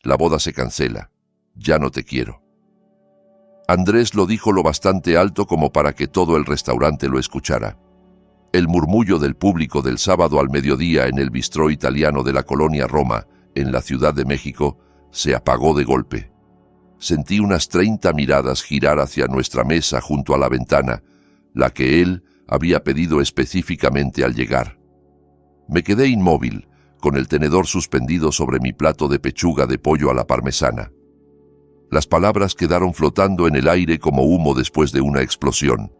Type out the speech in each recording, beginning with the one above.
La boda se cancela. Ya no te quiero. Andrés lo dijo lo bastante alto como para que todo el restaurante lo escuchara. El murmullo del público del sábado al mediodía en el bistró italiano de la colonia Roma, en la Ciudad de México, se apagó de golpe. Sentí unas 30 miradas girar hacia nuestra mesa junto a la ventana, la que él había pedido específicamente al llegar. Me quedé inmóvil, con el tenedor suspendido sobre mi plato de pechuga de pollo a la parmesana. Las palabras quedaron flotando en el aire como humo después de una explosión.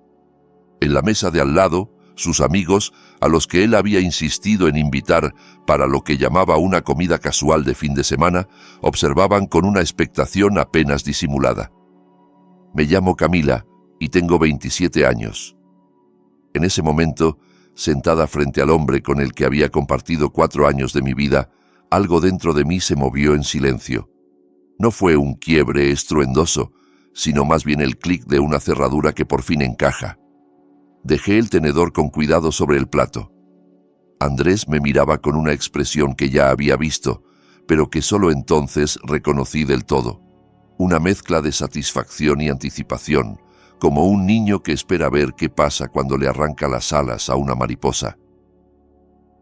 En la mesa de al lado, sus amigos, a los que él había insistido en invitar para lo que llamaba una comida casual de fin de semana, observaban con una expectación apenas disimulada. Me llamo Camila y tengo 27 años. En ese momento, sentada frente al hombre con el que había compartido 4 años de mi vida, algo dentro de mí se movió en silencio. No fue un quiebre estruendoso, sino más bien el clic de una cerradura que por fin encaja. Dejé el tenedor con cuidado sobre el plato. Andrés me miraba con una expresión que ya había visto, pero que solo entonces reconocí del todo. Una mezcla de satisfacción y anticipación, como un niño que espera ver qué pasa cuando le arranca las alas a una mariposa.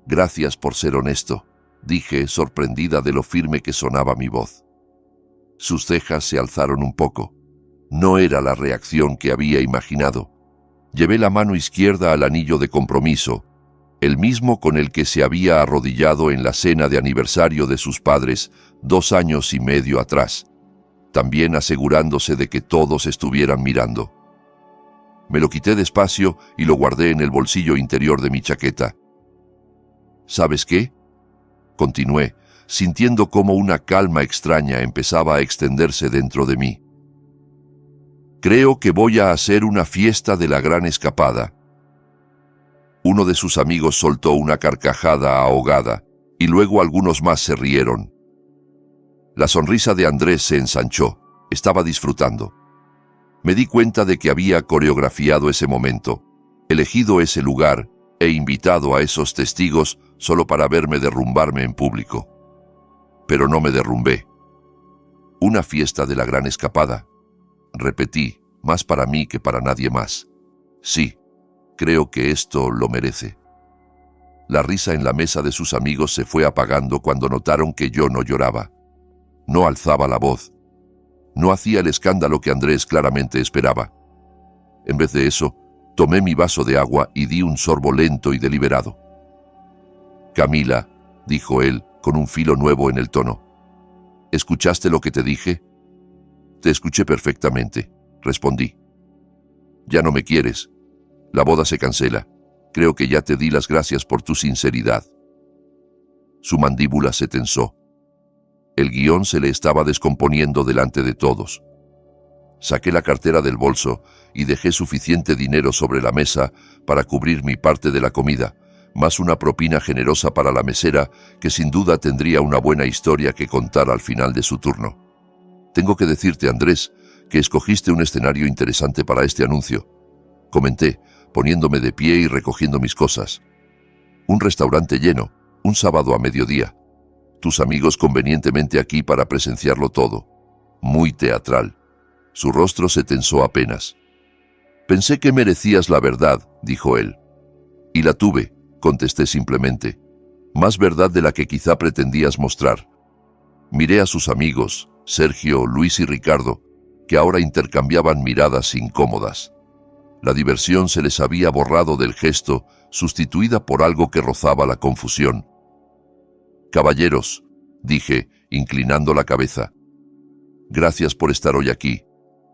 Gracias por ser honesto, dije, sorprendida de lo firme que sonaba mi voz. Sus cejas se alzaron un poco. No era la reacción que había imaginado. Llevé la mano izquierda al anillo de compromiso, el mismo con el que se había arrodillado en la cena de aniversario de sus padres 2 años y medio atrás, también asegurándose de que todos estuvieran mirando. Me lo quité despacio y lo guardé en el bolsillo interior de mi chaqueta. ¿Sabes qué?, continué, sintiendo cómo una calma extraña empezaba a extenderse dentro de mí. Creo que voy a hacer una fiesta de la gran escapada. Uno de sus amigos soltó una carcajada ahogada, y luego algunos más se rieron. La sonrisa de Andrés se ensanchó. Estaba disfrutando. Me di cuenta de que había coreografiado ese momento, elegido ese lugar e invitado a esos testigos solo para verme derrumbarme en público. Pero no me derrumbé. Una fiesta de la gran escapada. Repetí, más para mí que para nadie más. Sí, creo que esto lo merece. La risa en la mesa de sus amigos se fue apagando cuando notaron que yo no lloraba. No alzaba la voz. No hacía el escándalo que Andrés claramente esperaba. En vez de eso, tomé mi vaso de agua y di un sorbo lento y deliberado. Camila, dijo él, con un filo nuevo en el tono. ¿Escuchaste lo que te dije? Te escuché perfectamente, respondí. Ya no me quieres. La boda se cancela. Creo que ya te di las gracias por tu sinceridad. Su mandíbula se tensó. El guión se le estaba descomponiendo delante de todos. Saqué la cartera del bolso y dejé suficiente dinero sobre la mesa para cubrir mi parte de la comida, más una propina generosa para la mesera que sin duda tendría una buena historia que contar al final de su turno. Tengo que decirte, Andrés, que escogiste un escenario interesante para este anuncio, comenté, poniéndome de pie y recogiendo mis cosas. Un restaurante lleno, un sábado a mediodía. Tus amigos convenientemente aquí para presenciarlo todo. Muy teatral. Su rostro se tensó apenas. Pensé que merecías la verdad, dijo él. Y la tuve, contesté simplemente. Más verdad de la que quizá pretendías mostrar. Miré a sus amigos, Sergio, Luis y Ricardo, que ahora intercambiaban miradas incómodas. La diversión se les había borrado del gesto, sustituida por algo que rozaba la confusión. Caballeros, dije, inclinando la cabeza. Gracias por estar hoy aquí.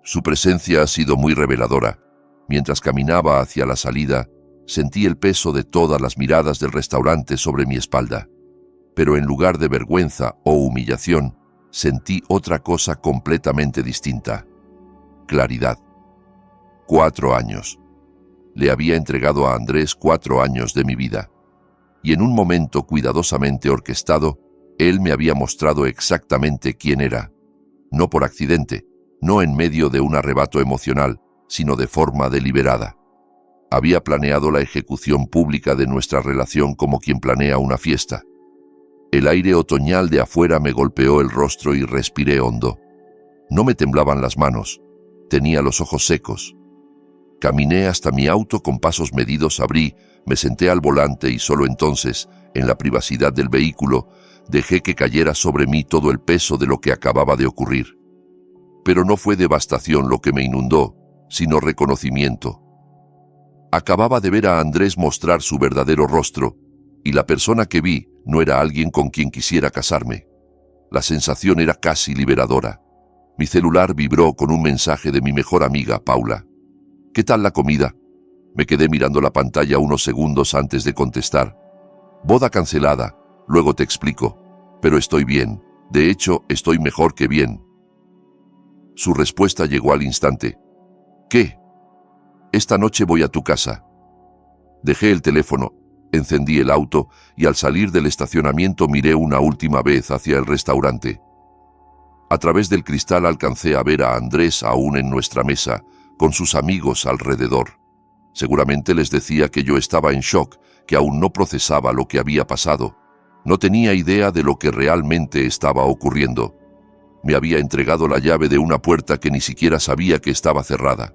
Su presencia ha sido muy reveladora. Mientras caminaba hacia la salida, sentí el peso de todas las miradas del restaurante sobre mi espalda. Pero en lugar de vergüenza o humillación, sentí otra cosa completamente distinta. Claridad. 4 años. Le había entregado a Andrés 4 años de mi vida. Y en un momento cuidadosamente orquestado, él me había mostrado exactamente quién era. No por accidente, no en medio de un arrebato emocional, sino de forma deliberada. Había planeado la ejecución pública de nuestra relación como quien planea una fiesta. El aire otoñal de afuera me golpeó el rostro y respiré hondo. No me temblaban las manos, tenía los ojos secos. Caminé hasta mi auto con pasos medidos, abrí, me senté al volante y solo entonces, en la privacidad del vehículo, dejé que cayera sobre mí todo el peso de lo que acababa de ocurrir. Pero no fue devastación lo que me inundó, sino reconocimiento. Acababa de ver a Andrés mostrar su verdadero rostro, y la persona que vi no era alguien con quien quisiera casarme. La sensación era casi liberadora. Mi celular vibró con un mensaje de mi mejor amiga, Paula. «¿Qué tal la comida?» Me quedé mirando la pantalla unos segundos antes de contestar. «Boda cancelada, luego te explico. Pero estoy bien. De hecho, estoy mejor que bien». Su respuesta llegó al instante. «¿Qué?» «Esta noche voy a tu casa». Dejé el teléfono, encendí el auto y al salir del estacionamiento miré una última vez hacia el restaurante. A través del cristal alcancé a ver a Andrés aún en nuestra mesa, con sus amigos alrededor. Seguramente les decía que yo estaba en shock, que aún no procesaba lo que había pasado. No tenía idea de lo que realmente estaba ocurriendo. Me había entregado la llave de una puerta que ni siquiera sabía que estaba cerrada.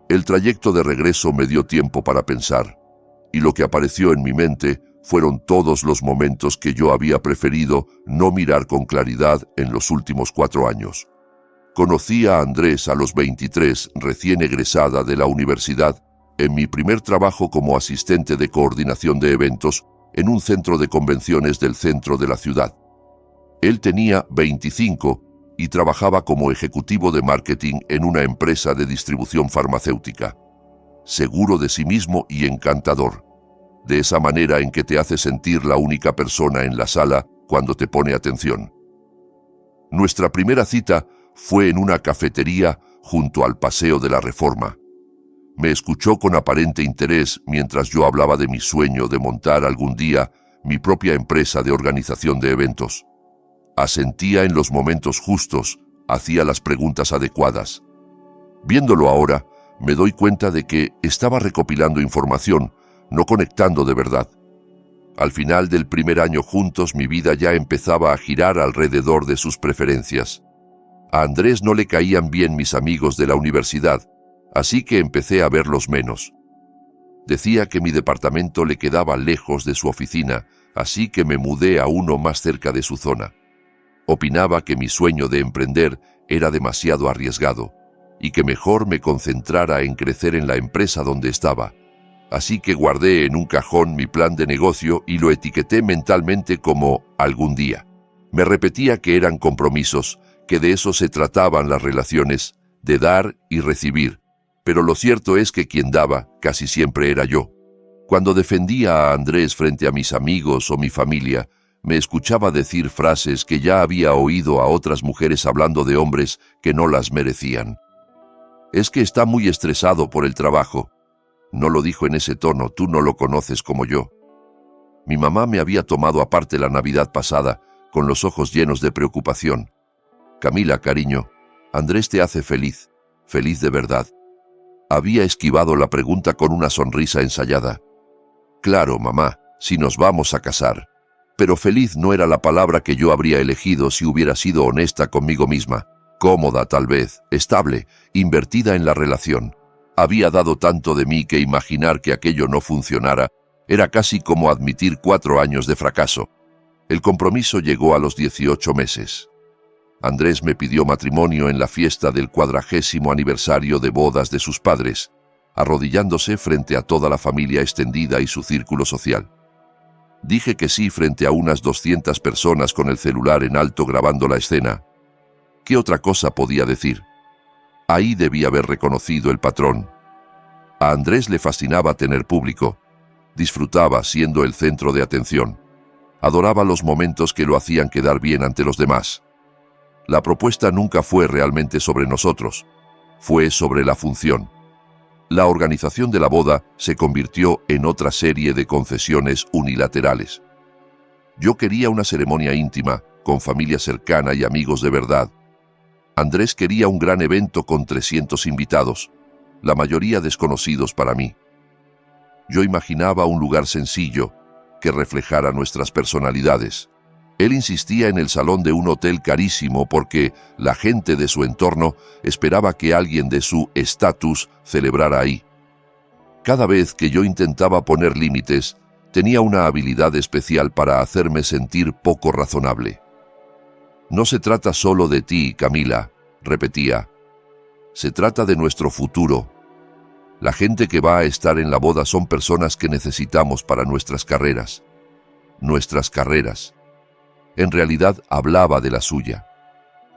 El trayecto de regreso me dio tiempo para pensar, y lo que apareció en mi mente fueron todos los momentos que yo había preferido no mirar con claridad en los últimos 4 años. Conocí a Andrés a los 23, recién egresada de la universidad, en mi primer trabajo como asistente de coordinación de eventos en un centro de convenciones del centro de la ciudad. Él tenía 25 y trabajaba como ejecutivo de marketing en una empresa de distribución farmacéutica. Seguro de sí mismo y encantador, de esa manera en que te hace sentir la única persona en la sala cuando te pone atención. Nuestra primera cita fue en una cafetería junto al Paseo de la Reforma. Me escuchó con aparente interés mientras yo hablaba de mi sueño de montar algún día mi propia empresa de organización de eventos. Asentía en los momentos justos, hacía las preguntas adecuadas. Viéndolo ahora, me doy cuenta de que estaba recopilando información, no conectando de verdad. Al final del primer año juntos, mi vida ya empezaba a girar alrededor de sus preferencias. A Andrés no le caían bien mis amigos de la universidad, así que empecé a verlos menos. Decía que mi departamento le quedaba lejos de su oficina, así que me mudé a uno más cerca de su zona. Opinaba que mi sueño de emprender era demasiado arriesgado y que mejor me concentrara en crecer en la empresa donde estaba. Así que guardé en un cajón mi plan de negocio y lo etiqueté mentalmente como algún día. Me repetía que eran compromisos, que de eso se trataban las relaciones, de dar y recibir. Pero lo cierto es que quien daba casi siempre era yo. Cuando defendía a Andrés frente a mis amigos o mi familia, me escuchaba decir frases que ya había oído a otras mujeres hablando de hombres que no las merecían. «Es que está muy estresado por el trabajo». No lo dijo en ese tono, tú no lo conoces como yo. Mi mamá me había tomado aparte la Navidad pasada, con los ojos llenos de preocupación. «Camila, cariño, Andrés te hace feliz, feliz de verdad». Había esquivado la pregunta con una sonrisa ensayada. «Claro, mamá, si nos vamos a casar». Pero feliz no era la palabra que yo habría elegido si hubiera sido honesta conmigo misma. Cómoda, tal vez, estable, invertida en la relación. Había dado tanto de mí que imaginar que aquello no funcionara era casi como admitir 4 años de fracaso. El compromiso llegó a los 18 meses. Andrés me pidió matrimonio en la fiesta del 40º aniversario de bodas de sus padres, arrodillándose frente a toda la familia extendida y su círculo social. Dije que sí frente a unas 200 personas con el celular en alto grabando la escena. ¿Qué otra cosa podía decir? Ahí debía haber reconocido el patrón. A Andrés le fascinaba tener público. Disfrutaba siendo el centro de atención. Adoraba los momentos que lo hacían quedar bien ante los demás. La propuesta nunca fue realmente sobre nosotros. Fue sobre la función. La organización de la boda se convirtió en otra serie de concesiones unilaterales. Yo quería una ceremonia íntima, con familia cercana y amigos de verdad. Andrés quería un gran evento con 300 invitados, la mayoría desconocidos para mí. Yo imaginaba un lugar sencillo, que reflejara nuestras personalidades. Él insistía en el salón de un hotel carísimo porque la gente de su entorno esperaba que alguien de su estatus celebrara ahí. Cada vez que yo intentaba poner límites, tenía una habilidad especial para hacerme sentir poco razonable. No se trata solo de ti, Camila, repetía. Se trata de nuestro futuro. La gente que va a estar en la boda son personas que necesitamos para nuestras carreras. Nuestras carreras. En realidad hablaba de la suya.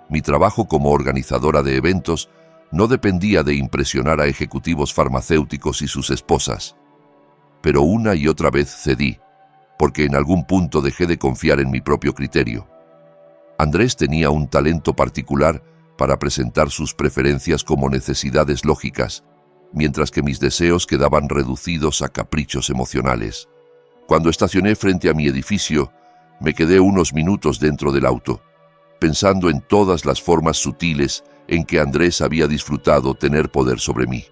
Mi trabajo como organizadora de eventos no dependía de impresionar a ejecutivos farmacéuticos y sus esposas. Pero una y otra vez cedí, porque en algún punto dejé de confiar en mi propio criterio. Andrés tenía un talento particular para presentar sus preferencias como necesidades lógicas, mientras que mis deseos quedaban reducidos a caprichos emocionales. Cuando estacioné frente a mi edificio, me quedé unos minutos dentro del auto, pensando en todas las formas sutiles en que Andrés había disfrutado tener poder sobre mí.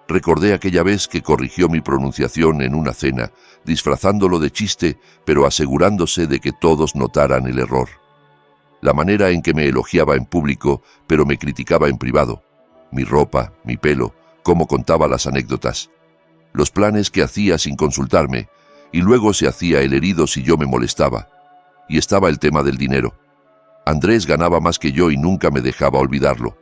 Recordé aquella vez que corrigió mi pronunciación en una cena, disfrazándolo de chiste, pero asegurándose de que todos notaran el error. La manera en que me elogiaba en público, pero me criticaba en privado. Mi ropa, mi pelo, cómo contaba las anécdotas. Los planes que hacía sin consultarme, y luego se hacía el herido si yo me molestaba. Y estaba el tema del dinero. Andrés ganaba más que yo y nunca me dejaba olvidarlo.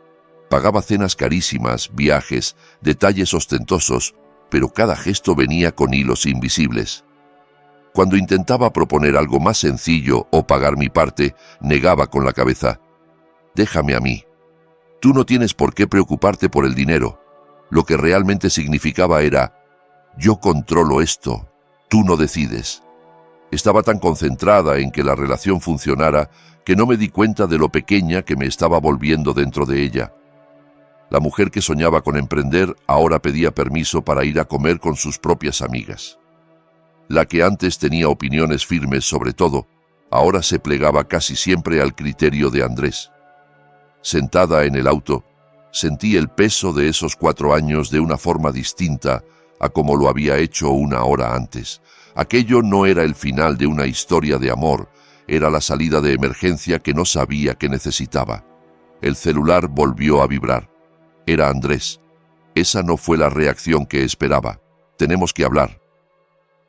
Pagaba cenas carísimas, viajes, detalles ostentosos, pero cada gesto venía con hilos invisibles. Cuando intentaba proponer algo más sencillo o pagar mi parte, negaba con la cabeza. Déjame a mí. Tú no tienes por qué preocuparte por el dinero. Lo que realmente significaba era, yo controlo esto, tú no decides. Estaba tan concentrada en que la relación funcionara que no me di cuenta de lo pequeña que me estaba volviendo dentro de ella. La mujer que soñaba con emprender ahora pedía permiso para ir a comer con sus propias amigas. La que antes tenía opiniones firmes sobre todo, ahora se plegaba casi siempre al criterio de Andrés. Sentada en el auto, sentí el peso de esos 4 años de una forma distinta a como lo había hecho una hora antes. Aquello no era el final de una historia de amor, era la salida de emergencia que no sabía que necesitaba. El celular volvió a vibrar. Era Andrés. Esa no fue la reacción que esperaba. Tenemos que hablar.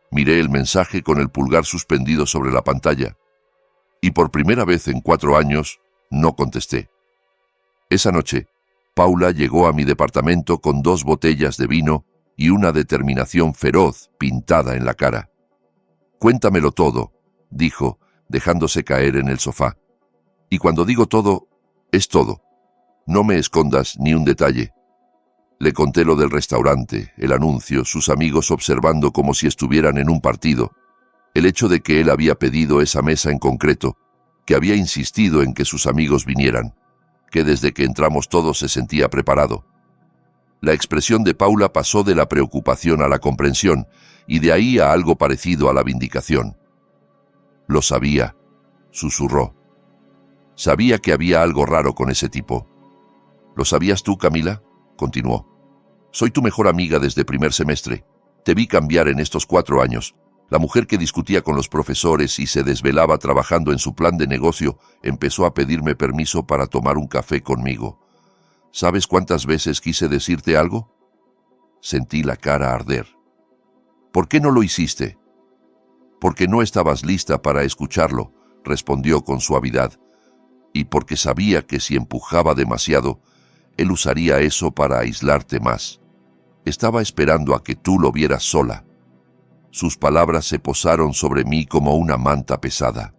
Miré el mensaje con el pulgar suspendido sobre la pantalla. Y por primera vez en 4 años, no contesté. Esa noche, Paula llegó a mi departamento con 2 botellas de vino y una determinación feroz pintada en la cara. Cuéntamelo todo, dijo, dejándose caer en el sofá. Y cuando digo todo, es todo. No me escondas ni un detalle. Le conté lo del restaurante, el anuncio, sus amigos observando como si estuvieran en un partido, el hecho de que él había pedido esa mesa en concreto, que había insistido en que sus amigos vinieran, que desde que entramos todos se sentía preparado. La expresión de Paula pasó de la preocupación a la comprensión, y de ahí a algo parecido a la vindicación. Lo sabía, susurró. Sabía que había algo raro con ese tipo. ¿Lo sabías tú, Camila?, continuó. Soy tu mejor amiga desde primer semestre. Te vi cambiar en estos 4 años. La mujer que discutía con los profesores y se desvelaba trabajando en su plan de negocio empezó a pedirme permiso para tomar un café conmigo. ¿Sabes cuántas veces quise decirte algo? Sentí la cara arder. ¿Por qué no lo hiciste? Porque no estabas lista para escucharlo, respondió con suavidad, y porque sabía que si empujaba demasiado, él usaría eso para aislarte más. Estaba esperando a que tú lo vieras sola. Sus palabras se posaron sobre mí como una manta pesada.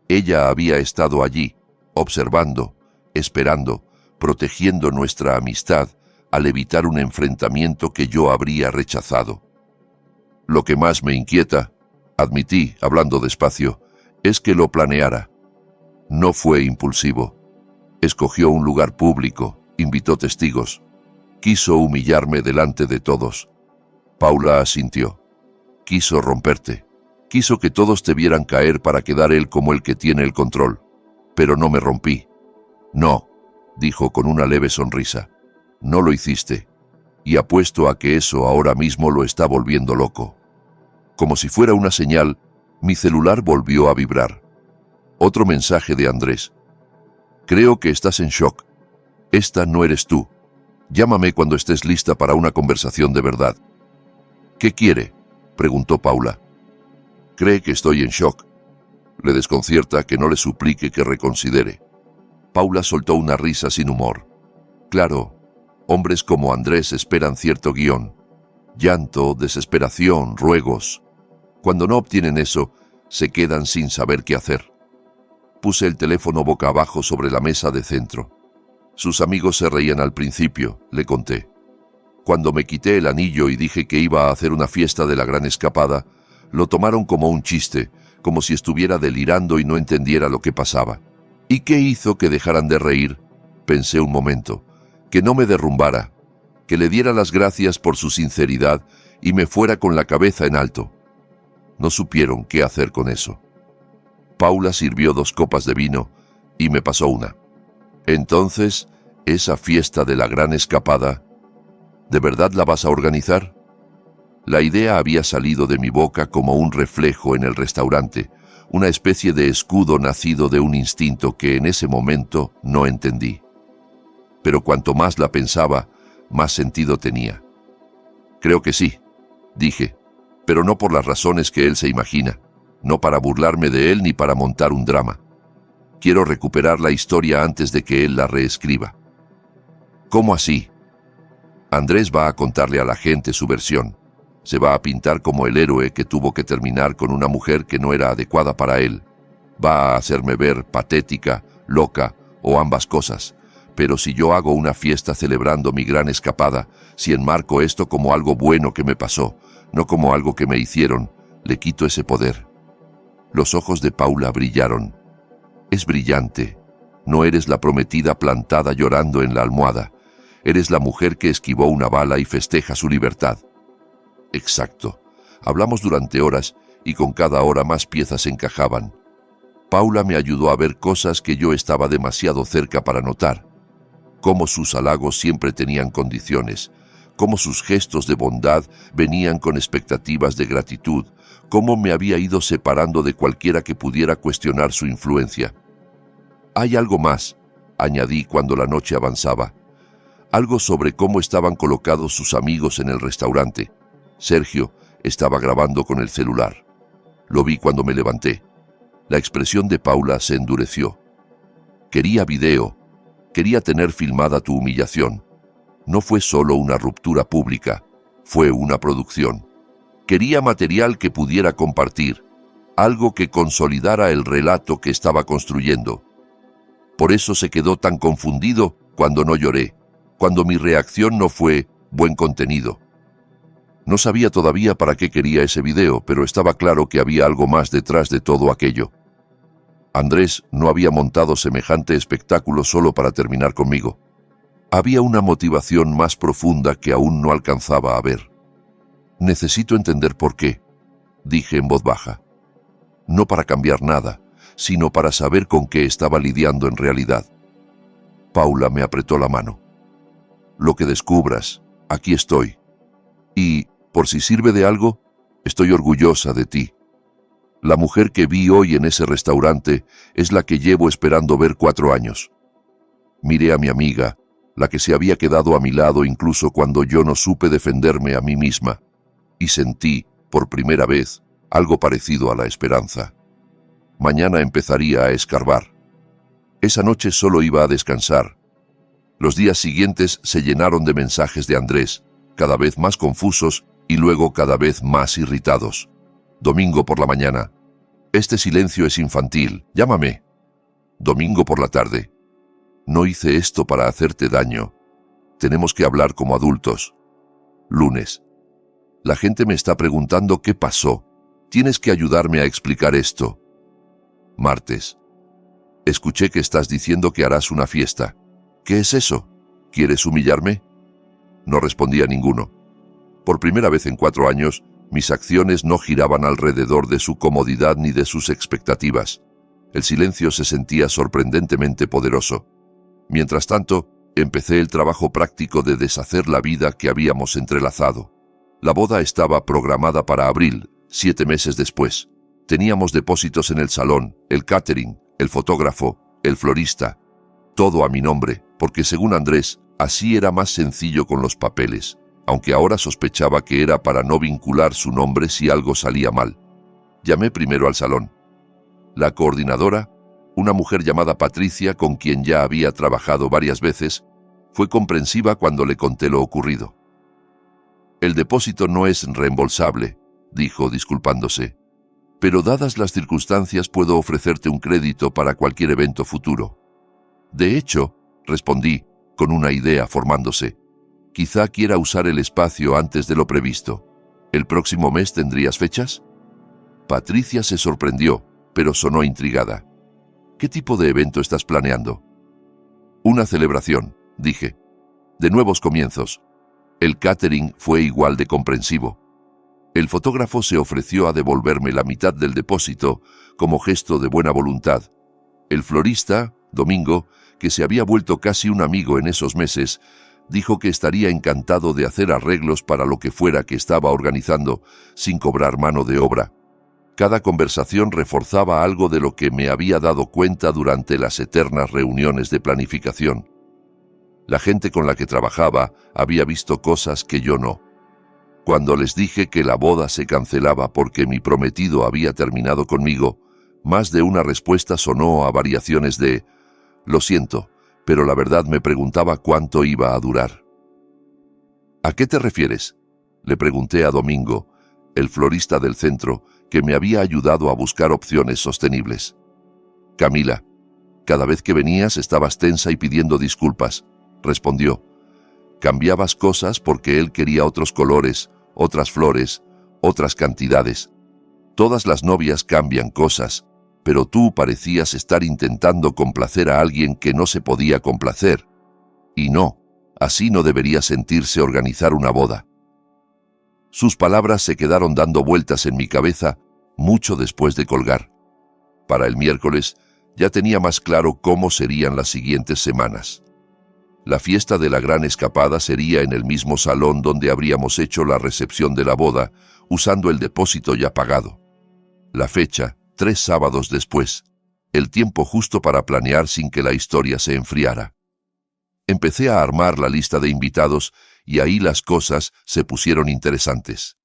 Ella había estado allí, observando, esperando, protegiendo nuestra amistad al evitar un enfrentamiento que yo habría rechazado. Lo que más me inquieta, admití, hablando despacio, es que lo planeara. No fue impulsivo. Escogió un lugar público, invitó testigos. Quiso humillarme delante de todos. Paula asintió. Quiso romperte. Quiso que todos te vieran caer para quedar él como el que tiene el control. Pero no me rompí. No, dijo con una leve sonrisa. No lo hiciste. Y apuesto a que eso ahora mismo lo está volviendo loco. Como si fuera una señal, mi celular volvió a vibrar. Otro mensaje de Andrés. Creo que estás en shock. Esta no eres tú. Llámame cuando estés lista para una conversación de verdad. ¿Qué quiere?, preguntó Paula. Cree que estoy en shock. Le desconcierta que no le suplique que reconsidere. Paula soltó una risa sin humor. Claro, hombres como Andrés esperan cierto guión. Llanto, desesperación, ruegos. Cuando no obtienen eso, se quedan sin saber qué hacer. Puse el teléfono boca abajo sobre la mesa de centro. Sus amigos se reían al principio, le conté. Cuando me quité el anillo y dije que iba a hacer una fiesta de la gran escapada, lo tomaron como un chiste, como si estuviera delirando y no entendiera lo que pasaba. ¿Y qué hizo que dejaran de reír? Pensé un momento. Que no me derrumbara, que le diera las gracias por su sinceridad y me fuera con la cabeza en alto. No supieron qué hacer con eso. Paula sirvió 2 copas de vino y me pasó una. Entonces, esa fiesta de la gran escapada, ¿de verdad la vas a organizar? La idea había salido de mi boca como un reflejo en el restaurante, una especie de escudo nacido de un instinto que en ese momento no entendí. Pero cuanto más la pensaba, más sentido tenía. Creo que sí, dije, pero no por las razones que él se imagina, no para burlarme de él ni para montar un drama. Quiero recuperar la historia antes de que él la reescriba. ¿Cómo así? Andrés va a contarle a la gente su versión. Se va a pintar como el héroe que tuvo que terminar con una mujer que no era adecuada para él. Va a hacerme ver patética, loca o ambas cosas. Pero si yo hago una fiesta celebrando mi gran escapada, si enmarco esto como algo bueno que me pasó, no como algo que me hicieron, le quito ese poder. Los ojos de Paula brillaron. Es brillante. No eres la prometida plantada llorando en la almohada. Eres la mujer que esquivó una bala y festeja su libertad. Exacto. Hablamos durante horas y con cada hora más piezas encajaban. Paula me ayudó a ver cosas que yo estaba demasiado cerca para notar. Cómo sus halagos siempre tenían condiciones, cómo sus gestos de bondad venían con expectativas de gratitud, cómo me había ido separando de cualquiera que pudiera cuestionar su influencia. Hay algo más, añadí cuando la noche avanzaba. Algo sobre cómo estaban colocados sus amigos en el restaurante. Sergio estaba grabando con el celular. Lo vi cuando me levanté. La expresión de Paula se endureció. Quería video. Quería tener filmada tu humillación. No fue solo una ruptura pública, fue una producción. Quería material que pudiera compartir, algo que consolidara el relato que estaba construyendo. Por eso se quedó tan confundido cuando no lloré, cuando mi reacción no fue buen contenido. No sabía todavía para qué quería ese video, pero estaba claro que había algo más detrás de todo aquello. Andrés no había montado semejante espectáculo solo para terminar conmigo. Había una motivación más profunda que aún no alcanzaba a ver. Necesito entender por qué, dije en voz baja. No para cambiar nada, sino para saber con qué estaba lidiando en realidad. Paula me apretó la mano. Lo que descubras, aquí estoy. Y, por si sirve de algo, estoy orgullosa de ti. La mujer que vi hoy en ese restaurante es la que llevo esperando ver 4 años. Miré a mi amiga, la que se había quedado a mi lado incluso cuando yo no supe defenderme a mí misma, y sentí, por primera vez, algo parecido a la esperanza. Mañana empezaría a escarbar. Esa noche solo iba a descansar. Los días siguientes se llenaron de mensajes de Andrés, cada vez más confusos y luego cada vez más irritados. Domingo por la mañana. Este silencio es infantil. Llámame. Domingo por la tarde. No hice esto para hacerte daño. Tenemos que hablar como adultos. Lunes. La gente me está preguntando qué pasó. Tienes que ayudarme a explicar esto. Martes. Escuché que estás diciendo que harás una fiesta. ¿Qué es eso? ¿Quieres humillarme? No respondí a ninguno. Por primera vez en 4 años, mis acciones no giraban alrededor de su comodidad ni de sus expectativas. El silencio se sentía sorprendentemente poderoso. Mientras tanto, empecé el trabajo práctico de deshacer la vida que habíamos entrelazado. La boda estaba programada para abril, 7 meses después. Teníamos depósitos en el salón, el catering, el fotógrafo, el florista, todo a mi nombre, porque según Andrés, así era más sencillo con los papeles, aunque ahora sospechaba que era para no vincular su nombre si algo salía mal. Llamé primero al salón. La coordinadora, una mujer llamada Patricia, con quien ya había trabajado varias veces, fue comprensiva cuando le conté lo ocurrido. «El depósito no es reembolsable», dijo disculpándose, «pero dadas las circunstancias puedo ofrecerte un crédito para cualquier evento futuro». «De hecho», respondí, con una idea formándose, «quizá quiera usar el espacio antes de lo previsto. ¿El próximo mes tendrías fechas?» Patricia se sorprendió, pero sonó intrigada. «¿Qué tipo de evento estás planeando?» «Una celebración», dije. «De nuevos comienzos». El catering fue igual de comprensivo. El fotógrafo se ofreció a devolverme la mitad del depósito como gesto de buena voluntad. El florista, Domingo, que se había vuelto casi un amigo en esos meses, dijo que estaría encantado de hacer arreglos para lo que fuera que estaba organizando, sin cobrar mano de obra. Cada conversación reforzaba algo de lo que me había dado cuenta durante las eternas reuniones de planificación. La gente con la que trabajaba había visto cosas que yo no. Cuando les dije que la boda se cancelaba porque mi prometido había terminado conmigo, más de una respuesta sonó a variaciones de «Lo siento, pero la verdad me preguntaba cuánto iba a durar». «¿A qué te refieres?», le pregunté a Domingo, el florista del centro, que me había ayudado a buscar opciones sostenibles. «Camila, cada vez que venías estabas tensa y pidiendo disculpas», respondió. «Cambiabas cosas porque él quería otros colores, otras flores, otras cantidades. Todas las novias cambian cosas, pero tú parecías estar intentando complacer a alguien que no se podía complacer. Y no, así no debería sentirse organizar una boda». Sus palabras se quedaron dando vueltas en mi cabeza mucho después de colgar. Para el miércoles ya tenía más claro cómo serían las siguientes semanas. La fiesta de la gran escapada sería en el mismo salón donde habríamos hecho la recepción de la boda, usando el depósito ya pagado. La fecha, 3 sábados después, el tiempo justo para planear sin que la historia se enfriara. Empecé a armar la lista de invitados y ahí las cosas se pusieron interesantes.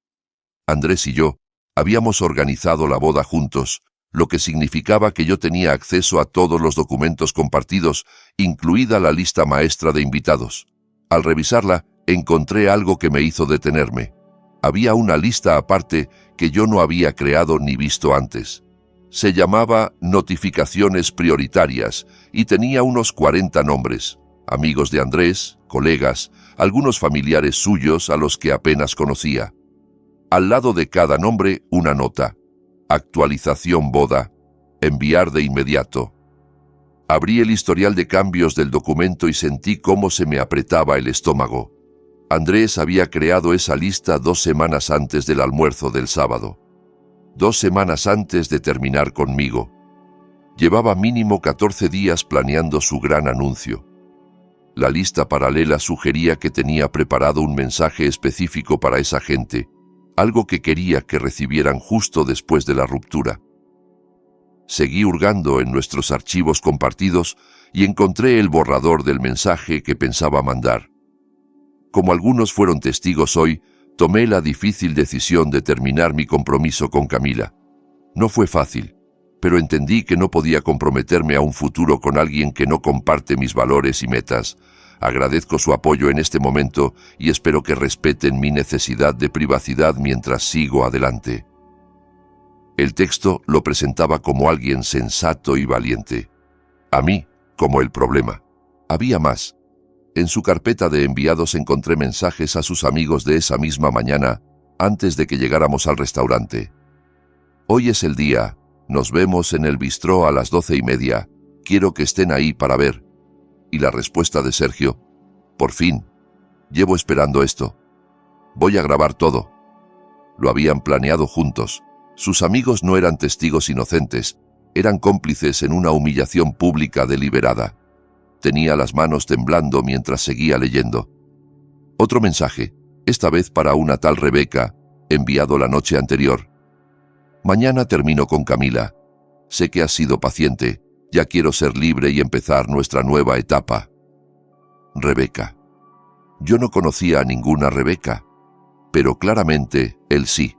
Andrés y yo habíamos organizado la boda juntos, lo que significaba que yo tenía acceso a todos los documentos compartidos, incluida la lista maestra de invitados. Al revisarla, encontré algo que me hizo detenerme. Había una lista aparte que yo no había creado ni visto antes. Se llamaba Notificaciones Prioritarias y tenía unos 40 nombres. Amigos de Andrés, colegas, algunos familiares suyos a los que apenas conocía. Al lado de cada nombre, una nota. Actualización boda. Enviar de inmediato. Abrí el historial de cambios del documento y sentí cómo se me apretaba el estómago. Andrés había creado esa lista 2 semanas antes del almuerzo del sábado. 2 semanas antes de terminar conmigo. Llevaba mínimo 14 días planeando su gran anuncio. La lista paralela sugería que tenía preparado un mensaje específico para esa gente, algo que quería que recibieran justo después de la ruptura. Seguí hurgando en nuestros archivos compartidos y encontré el borrador del mensaje que pensaba mandar. Como algunos fueron testigos hoy, tomé la difícil decisión de terminar mi compromiso con Camila. No fue fácil, pero entendí que no podía comprometerme a un futuro con alguien que no comparte mis valores y metas. Agradezco su apoyo en este momento y espero que respeten mi necesidad de privacidad mientras sigo adelante. El texto lo presentaba como alguien sensato y valiente. A mí, como el problema. Había más. En su carpeta de enviados encontré mensajes a sus amigos de esa misma mañana, antes de que llegáramos al restaurante. «Hoy es el día. Nos vemos en el bistró a las 12:30. Quiero que estén ahí para ver». Y la respuesta de Sergio: «Por fin. Llevo esperando esto. Voy a grabar todo». Lo habían planeado juntos. Sus amigos no eran testigos inocentes, eran cómplices en una humillación pública deliberada. Tenía las manos temblando mientras seguía leyendo. Otro mensaje, esta vez para una tal Rebeca, enviado la noche anterior. «Mañana termino con Camila. Sé que has sido paciente. Ya quiero ser libre y empezar nuestra nueva etapa. Rebeca. Yo no conocía a ninguna Rebeca, pero claramente él sí,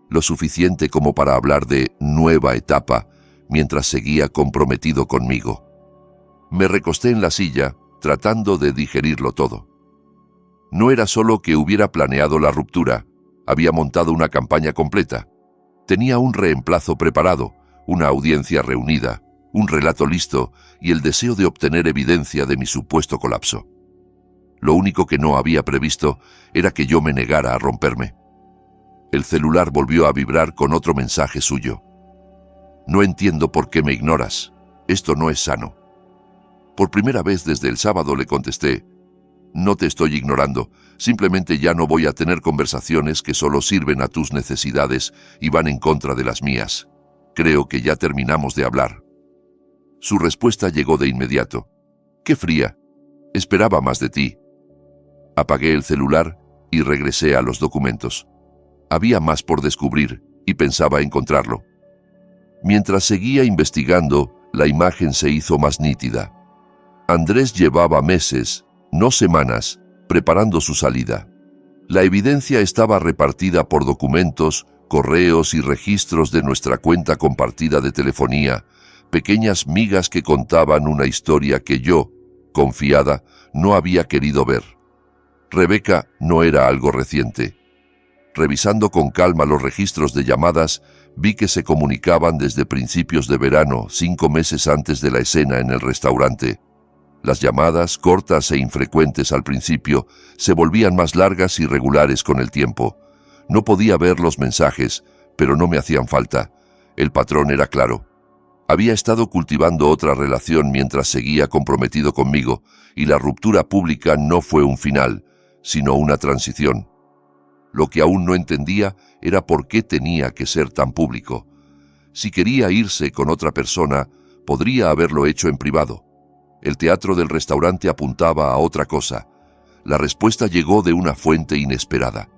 lo suficiente como para hablar de nueva etapa mientras seguía comprometido conmigo. Me recosté en la silla, tratando de digerirlo todo. No era solo que hubiera planeado la ruptura, había montado una campaña completa. Tenía un reemplazo preparado, una audiencia reunida, un relato listo y el deseo de obtener evidencia de mi supuesto colapso. Lo único que no había previsto era que yo me negara a romperme. El celular volvió a vibrar con otro mensaje suyo. No entiendo por qué me ignoras. Esto no es sano. Por primera vez desde el sábado le contesté: no te estoy ignorando, simplemente ya no voy a tener conversaciones que solo sirven a tus necesidades y van en contra de las mías. Creo que ya terminamos de hablar. Su respuesta llegó de inmediato. ¡Qué fría! Esperaba más de ti. Apagué el celular y regresé a los documentos. Había más por descubrir y pensaba encontrarlo. Mientras seguía investigando, la imagen se hizo más nítida. Andrés llevaba meses, no semanas, preparando su salida. La evidencia estaba repartida por documentos, correos y registros de nuestra cuenta compartida de telefonía, pequeñas migas que contaban una historia que yo, confiada, no había querido ver. Rebeca no era algo reciente. Revisando con calma los registros de llamadas, vi que se comunicaban desde principios de verano, 5 meses antes de la escena en el restaurante. Las llamadas, cortas e infrecuentes al principio, se volvían más largas y regulares con el tiempo. No podía ver los mensajes, pero no me hacían falta. El patrón era claro. Había estado cultivando otra relación mientras seguía comprometido conmigo, y la ruptura pública no fue un final, sino una transición. Lo que aún no entendía era por qué tenía que ser tan público. Si quería irse con otra persona, podría haberlo hecho en privado. El teatro del restaurante apuntaba a otra cosa. La respuesta llegó de una fuente inesperada.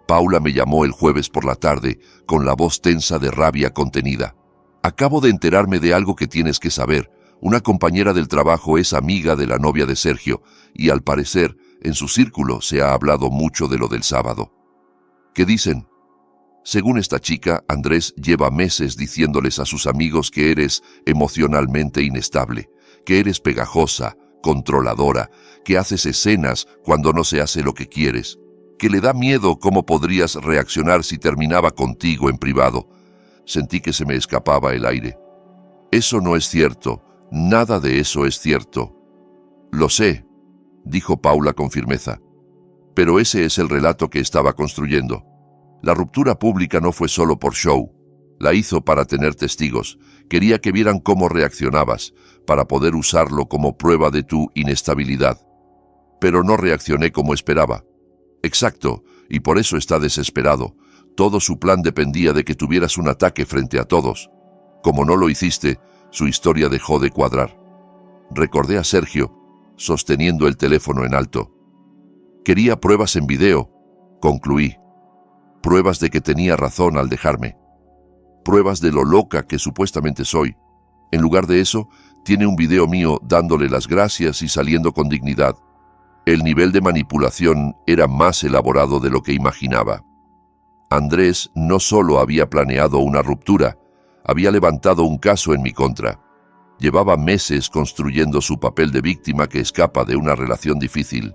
Paula me llamó el jueves por la tarde, con la voz tensa de rabia contenida. Acabo de enterarme de algo que tienes que saber. Una compañera del trabajo es amiga de la novia de Sergio, y al parecer, en su círculo se ha hablado mucho de lo del sábado. ¿Qué dicen? Según esta chica, Andrés lleva meses diciéndoles a sus amigos que eres emocionalmente inestable, que eres pegajosa, controladora, que haces escenas cuando no se hace lo que quieres, que le da miedo cómo podrías reaccionar si terminaba contigo en privado. Sentí que se me escapaba el aire. Eso no es cierto, nada de eso es cierto. Lo sé, dijo Paula con firmeza. Pero ese es el relato que estaba construyendo. La ruptura pública no fue solo por show. La hizo para tener testigos. Quería que vieran cómo reaccionabas, para poder usarlo como prueba de tu inestabilidad. Pero no reaccioné como esperaba. Exacto, y por eso está desesperado. Todo su plan dependía de que tuvieras un ataque frente a todos. Como no lo hiciste, su historia dejó de cuadrar. Recordé a Sergio, sosteniendo el teléfono en alto. Quería pruebas en video, concluí. Pruebas de que tenía razón al dejarme. Pruebas de lo loca que supuestamente soy. En lugar de eso, tiene un video mío dándole las gracias y saliendo con dignidad. El nivel de manipulación era más elaborado de lo que imaginaba. Andrés no solo había planeado una ruptura, había levantado un caso en mi contra. Llevaba meses construyendo su papel de víctima que escapa de una relación difícil.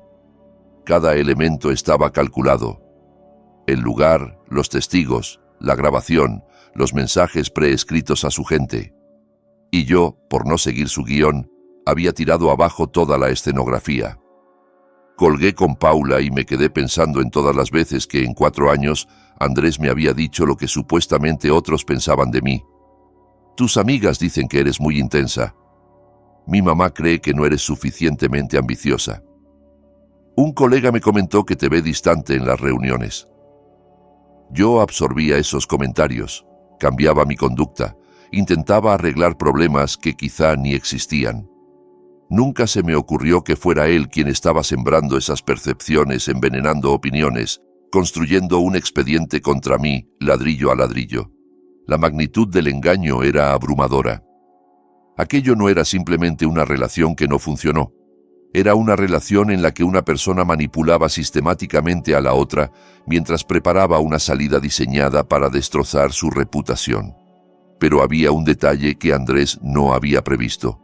Cada elemento estaba calculado. El lugar, los testigos, la grabación, los mensajes preescritos a su gente. Y yo, por no seguir su guión, había tirado abajo toda la escenografía. Colgué con Paula y me quedé pensando en todas las veces que en 4 años Andrés me había dicho lo que supuestamente otros pensaban de mí. Tus amigas dicen que eres muy intensa. Mi mamá cree que no eres suficientemente ambiciosa. Un colega me comentó que te ve distante en las reuniones. Yo absorbía esos comentarios, cambiaba mi conducta, intentaba arreglar problemas que quizá ni existían. Nunca se me ocurrió que fuera él quien estaba sembrando esas percepciones, envenenando opiniones, construyendo un expediente contra mí, ladrillo a ladrillo. La magnitud del engaño era abrumadora. Aquello no era simplemente una relación que no funcionó. Era una relación en la que una persona manipulaba sistemáticamente a la otra mientras preparaba una salida diseñada para destrozar su reputación. Pero había un detalle que Andrés no había previsto.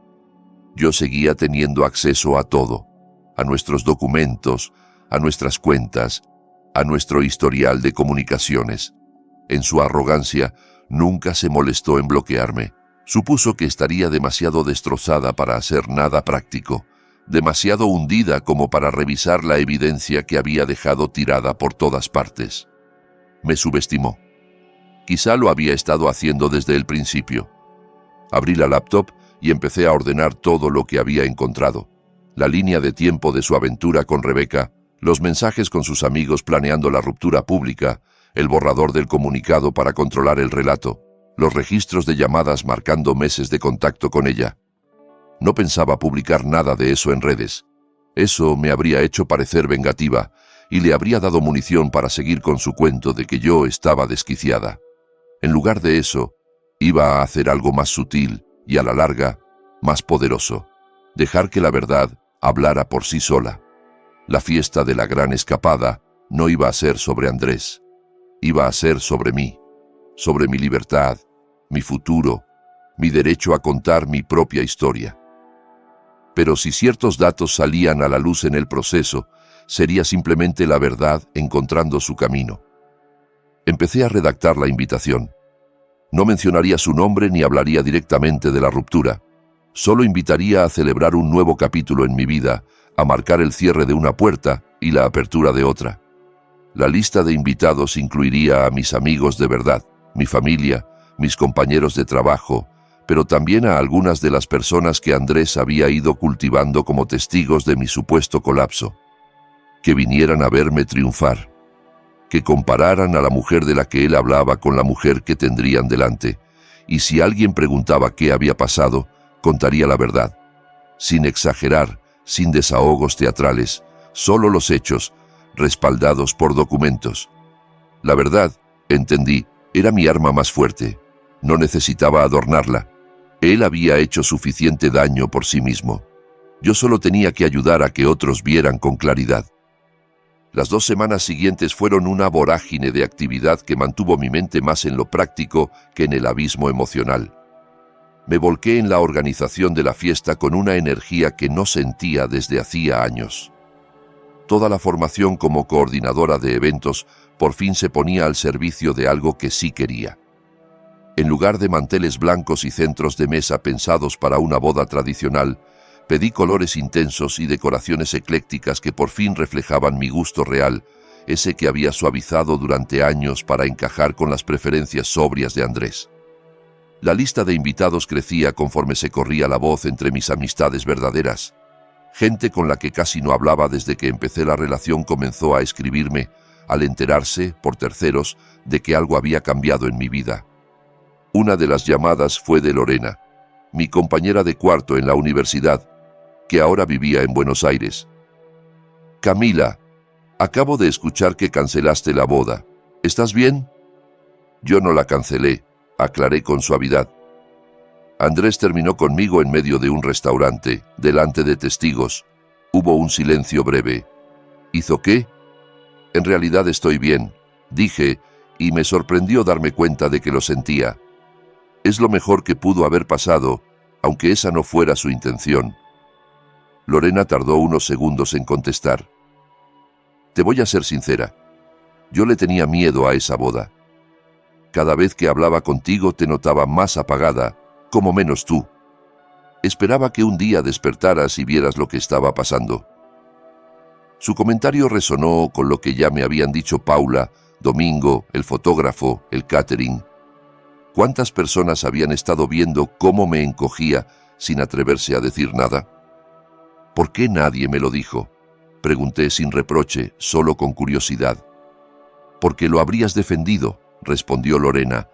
Yo seguía teniendo acceso a todo, a nuestros documentos, a nuestras cuentas, a nuestro historial de comunicaciones. En su arrogancia, nunca se molestó en bloquearme. Supuso que estaría demasiado destrozada para hacer nada práctico, demasiado hundida como para revisar la evidencia que había dejado tirada por todas partes. Me subestimó. Quizá lo había estado haciendo desde el principio. Abrí la laptop y empecé a ordenar todo lo que había encontrado. La línea de tiempo de su aventura con Rebeca, los mensajes con sus amigos planeando la ruptura pública, el borrador del comunicado para controlar el relato, los registros de llamadas marcando meses de contacto con ella. No pensaba publicar nada de eso en redes. Eso me habría hecho parecer vengativa y le habría dado munición para seguir con su cuento de que yo estaba desquiciada. En lugar de eso, iba a hacer algo más sutil y a la larga, más poderoso. Dejar que la verdad hablara por sí sola. La fiesta de la gran escapada no iba a ser sobre Andrés. Iba a ser sobre mí, sobre mi libertad, mi futuro, mi derecho a contar mi propia historia. Pero si ciertos datos salían a la luz en el proceso, sería simplemente la verdad encontrando su camino. Empecé a redactar la invitación. No mencionaría su nombre ni hablaría directamente de la ruptura. Solo invitaría a celebrar un nuevo capítulo en mi vida, a marcar el cierre de una puerta y la apertura de otra. La lista de invitados incluiría a mis amigos de verdad, mi familia, mis compañeros de trabajo, pero también a algunas de las personas que Andrés había ido cultivando como testigos de mi supuesto colapso. Que vinieran a verme triunfar. Que compararan a la mujer de la que él hablaba con la mujer que tendrían delante, y si alguien preguntaba qué había pasado, contaría la verdad. Sin exagerar, sin desahogos teatrales, solo los hechos, respaldados por documentos. La verdad, entendí, era mi arma más fuerte. No necesitaba adornarla. Él había hecho suficiente daño por sí mismo. Yo solo tenía que ayudar a que otros vieran con claridad. Las 2 semanas siguientes fueron una vorágine de actividad que mantuvo mi mente más en lo práctico que en el abismo emocional. Me volqué en la organización de la fiesta con una energía que no sentía desde hacía años. Toda la formación como coordinadora de eventos por fin se ponía al servicio de algo que sí quería. En lugar de manteles blancos y centros de mesa pensados para una boda tradicional, pedí colores intensos y decoraciones eclécticas que por fin reflejaban mi gusto real, ese que había suavizado durante años para encajar con las preferencias sobrias de Andrés. La lista de invitados crecía conforme se corría la voz entre mis amistades verdaderas. Gente con la que casi no hablaba desde que empecé la relación comenzó a escribirme, al enterarse, por terceros, de que algo había cambiado en mi vida. Una de las llamadas fue de Lorena, mi compañera de cuarto en la universidad, que ahora vivía en Buenos Aires. Camila, acabo de escuchar que cancelaste la boda. ¿Estás bien? Yo no la cancelé, aclaré con suavidad. Andrés terminó conmigo en medio de un restaurante, delante de testigos. Hubo un silencio breve. ¿Hizo qué? En realidad estoy bien, dije, y me sorprendió darme cuenta de que lo sentía. Es lo mejor que pudo haber pasado, aunque esa no fuera su intención. Lorena tardó unos segundos en contestar. Te voy a ser sincera. Yo le tenía miedo a esa boda. Cada vez que hablaba contigo te notaba más apagada, como menos tú. Esperaba que un día despertaras y vieras lo que estaba pasando. Su comentario resonó con lo que ya me habían dicho Paula, Domingo, el fotógrafo, el catering. ¿Cuántas personas habían estado viendo cómo me encogía sin atreverse a decir nada? ¿Por qué nadie me lo dijo? Pregunté sin reproche, solo con curiosidad. Porque lo habrías defendido, respondió Lorena.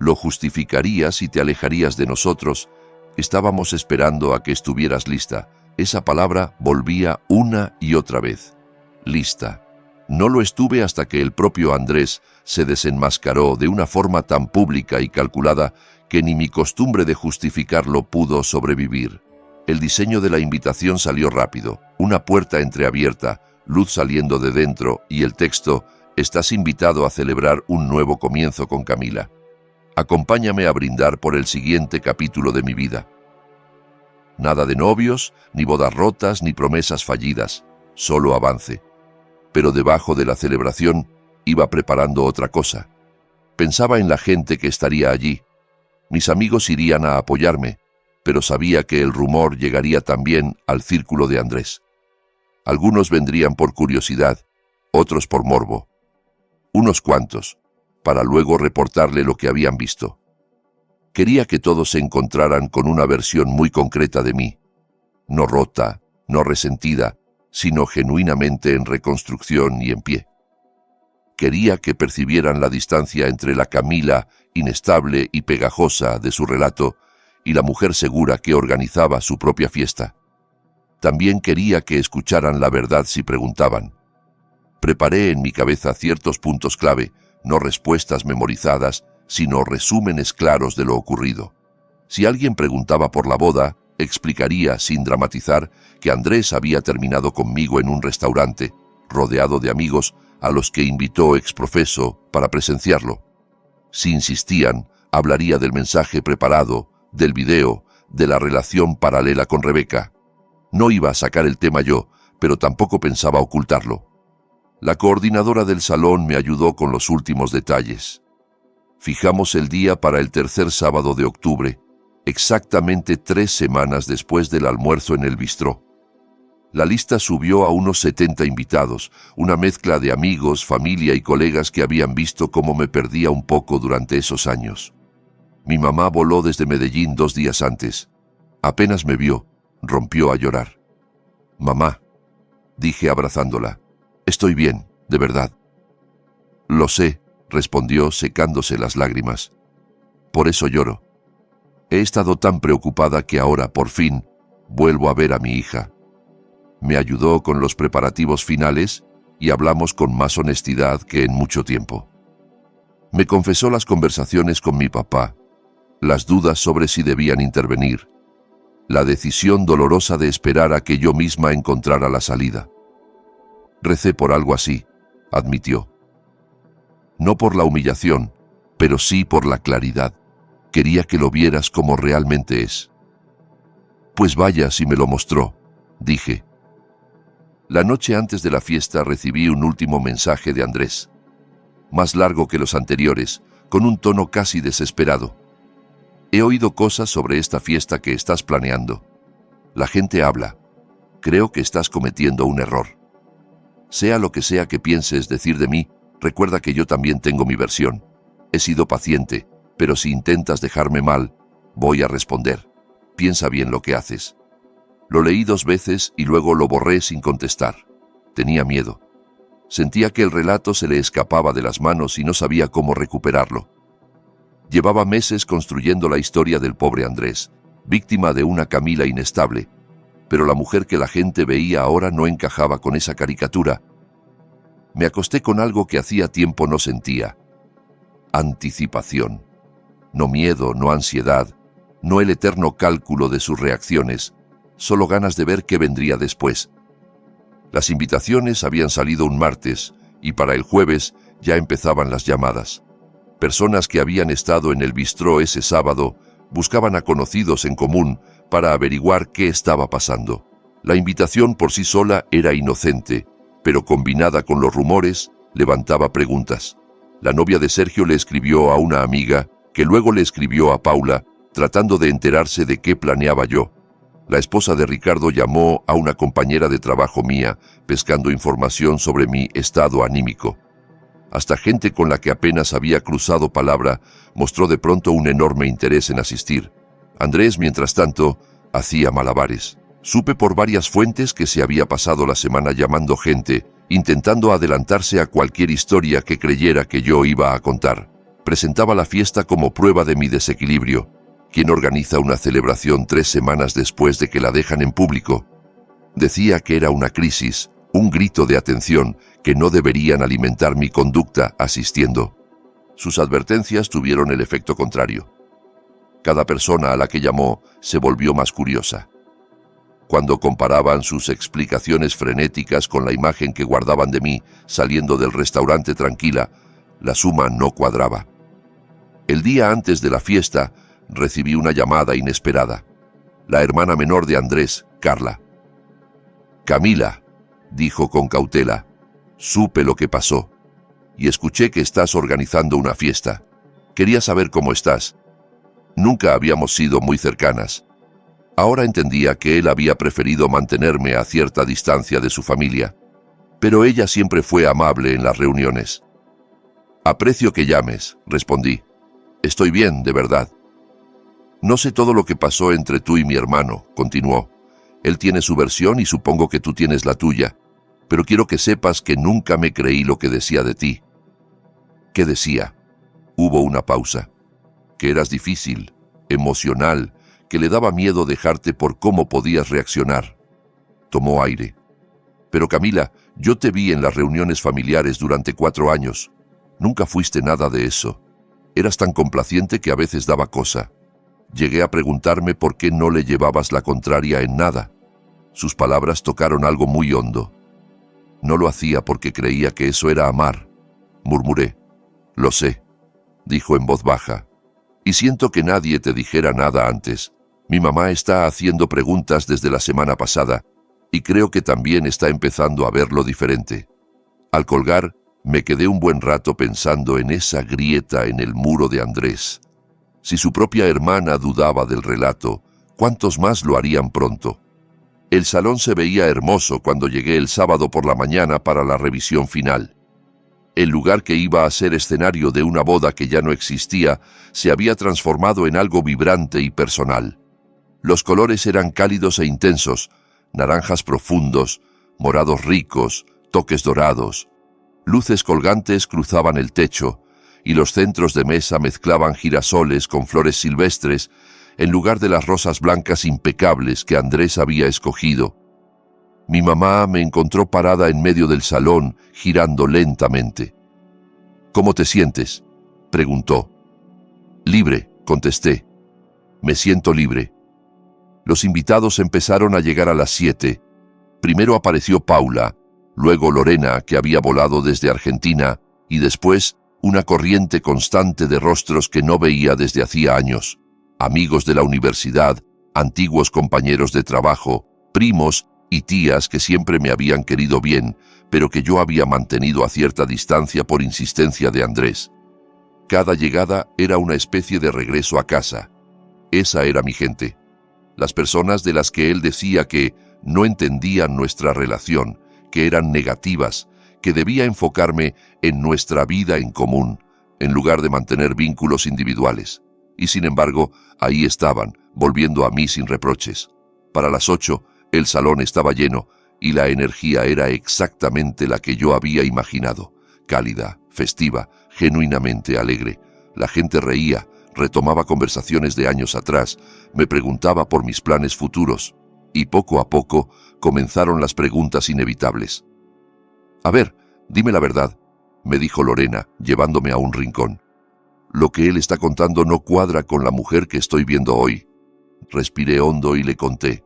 Lo justificarías y te alejarías de nosotros. Estábamos esperando a que estuvieras lista. Esa palabra volvía una y otra vez. Lista. No lo estuve hasta que el propio Andrés se desenmascaró de una forma tan pública y calculada que ni mi costumbre de justificarlo pudo sobrevivir. El diseño de la invitación salió rápido, una puerta entreabierta, luz saliendo de dentro y el texto: «Estás invitado a celebrar un nuevo comienzo con Camila. Acompáñame a brindar por el siguiente capítulo de mi vida». Nada de novios, ni bodas rotas, ni promesas fallidas, solo avance. Pero debajo de la celebración iba preparando otra cosa. Pensaba en la gente que estaría allí. Mis amigos irían a apoyarme, pero sabía que el rumor llegaría también al círculo de Andrés. Algunos vendrían por curiosidad, otros por morbo. Unos cuantos, para luego reportarle lo que habían visto. Quería que todos se encontraran con una versión muy concreta de mí, no rota, no resentida, sino genuinamente en reconstrucción y en pie. Quería que percibieran la distancia entre la Camila inestable y pegajosa de su relato y la mujer segura que organizaba su propia fiesta. También quería que escucharan la verdad si preguntaban. Preparé en mi cabeza ciertos puntos clave, no respuestas memorizadas, sino resúmenes claros de lo ocurrido. Si alguien preguntaba por la boda, explicaría, sin dramatizar, que Andrés había terminado conmigo en un restaurante, rodeado de amigos a los que invitó exprofeso para presenciarlo. Si insistían, hablaría del mensaje preparado, del video, de la relación paralela con Rebeca. No iba a sacar el tema yo, pero tampoco pensaba ocultarlo. La coordinadora del salón me ayudó con los últimos detalles. Fijamos el día para el tercer sábado de octubre, exactamente 3 semanas después del almuerzo en el bistró. La lista subió a unos 70 invitados, una mezcla de amigos, familia y colegas que habían visto cómo me perdía un poco durante esos años. Mi mamá voló desde Medellín 2 días antes. Apenas me vio, rompió a llorar. «Mamá», dije abrazándola, «estoy bien, de verdad». «Lo sé», respondió secándose las lágrimas. «Por eso lloro. He estado tan preocupada que ahora, por fin, vuelvo a ver a mi hija». Me ayudó con los preparativos finales y hablamos con más honestidad que en mucho tiempo. Me confesó las conversaciones con mi papá, las dudas sobre si debían intervenir, la decisión dolorosa de esperar a que yo misma encontrara la salida. «Recé por algo así», admitió. «No por la humillación, pero sí por la claridad. Quería que lo vieras como realmente es». «Pues vaya si me lo mostró», dije. La noche antes de la fiesta recibí un último mensaje de Andrés, más largo que los anteriores, con un tono casi desesperado. «He oído cosas sobre esta fiesta que estás planeando. La gente habla. Creo que estás cometiendo un error. Sea lo que sea que pienses decir de mí, recuerda que yo también tengo mi versión. He sido paciente, pero si intentas dejarme mal, voy a responder. Piensa bien lo que haces». Lo leí 2 veces y luego lo borré sin contestar. Tenía miedo. Sentía que el relato se le escapaba de las manos y no sabía cómo recuperarlo. Llevaba meses construyendo la historia del pobre Andrés, víctima de una Camila inestable, pero la mujer que la gente veía ahora no encajaba con esa caricatura. Me acosté con algo que hacía tiempo no sentía. Anticipación. No miedo, no ansiedad, no el eterno cálculo de sus reacciones, solo ganas de ver qué vendría después. Las invitaciones habían salido un martes y para el jueves ya empezaban las llamadas. Personas que habían estado en el bistró ese sábado buscaban a conocidos en común para averiguar qué estaba pasando. La invitación por sí sola era inocente, pero combinada con los rumores, levantaba preguntas. La novia de Sergio le escribió a una amiga, que luego le escribió a Paula, tratando de enterarse de qué planeaba yo. La esposa de Ricardo llamó a una compañera de trabajo mía, pescando información sobre mi estado anímico. Hasta gente con la que apenas había cruzado palabra mostró de pronto un enorme interés en asistir. Andrés, mientras tanto, hacía malabares. Supe por varias fuentes que se había pasado la semana llamando gente, intentando adelantarse a cualquier historia que creyera que yo iba a contar. Presentaba la fiesta como prueba de mi desequilibrio. ¿Quién organiza una celebración 3 semanas después de que la dejan en público? Decía que era una crisis, un grito de atención, que no deberían alimentar mi conducta asistiendo. Sus advertencias tuvieron el efecto contrario. Cada persona a la que llamó se volvió más curiosa. Cuando comparaban sus explicaciones frenéticas con la imagen que guardaban de mí saliendo del restaurante tranquila, la suma no cuadraba. El día antes de la fiesta, recibí una llamada inesperada. La hermana menor de Andrés, Carla. «Camila», dijo con cautela, «supe lo que pasó y escuché que estás organizando una fiesta. Quería saber cómo estás. Nunca habíamos sido muy cercanas». Ahora entendía que él había preferido mantenerme a cierta distancia de su familia, pero ella siempre fue amable en las reuniones. «Aprecio que llames», respondí. «Estoy bien, de verdad». «No sé todo lo que pasó entre tú y mi hermano», continuó. «Él tiene su versión y supongo que tú tienes la tuya, pero quiero que sepas que nunca me creí lo que decía de ti». «¿Qué decía?» Hubo una pausa. «Que eras difícil, emocional, que le daba miedo dejarte por cómo podías reaccionar». Tomó aire. «Pero Camila, yo te vi en las reuniones familiares durante 4 años. Nunca fuiste nada de eso. Eras tan complaciente que a veces daba cosa. Llegué a preguntarme por qué no le llevabas la contraria en nada». Sus palabras tocaron algo muy hondo. «No lo hacía porque creía que eso era amar», murmuré. «Lo sé», dijo en voz baja. «Y siento que nadie te dijera nada antes. Mi mamá está haciendo preguntas desde la semana pasada y creo que también está empezando a verlo diferente». Al colgar, me quedé un buen rato pensando en esa grieta en el muro de Andrés. Si su propia hermana dudaba del relato, ¿cuántos más lo harían pronto? El salón se veía hermoso cuando llegué el sábado por la mañana para la revisión final. El lugar que iba a ser escenario de una boda que ya no existía se había transformado en algo vibrante y personal. Los colores eran cálidos e intensos, naranjas profundos, morados ricos, toques dorados. Luces colgantes cruzaban el techo, y los centros de mesa mezclaban girasoles con flores silvestres en lugar de las rosas blancas impecables que Andrés había escogido. Mi mamá me encontró parada en medio del salón, girando lentamente. «¿Cómo te sientes?», preguntó. «Libre», contesté. «Me siento libre». Los invitados empezaron a llegar a las 7. Primero apareció Paula, luego Lorena, que había volado desde Argentina, y después una corriente constante de rostros que no veía desde hacía años. Amigos de la universidad, antiguos compañeros de trabajo, primos y tías que siempre me habían querido bien, pero que yo había mantenido a cierta distancia por insistencia de Andrés. Cada llegada era una especie de regreso a casa. Esa era mi gente. Las personas de las que él decía que no entendían nuestra relación, que eran negativas, que debía enfocarme en nuestra vida en común, en lugar de mantener vínculos individuales. Y sin embargo, ahí estaban, volviendo a mí sin reproches. Para las 8, el salón estaba lleno, y la energía era exactamente la que yo había imaginado, cálida, festiva, genuinamente alegre. La gente reía, retomaba conversaciones de años atrás, me preguntaba por mis planes futuros, y poco a poco comenzaron las preguntas inevitables. «A ver, dime la verdad», me dijo Lorena, llevándome a un rincón. «Lo que él está contando no cuadra con la mujer que estoy viendo hoy». Respiré hondo y le conté.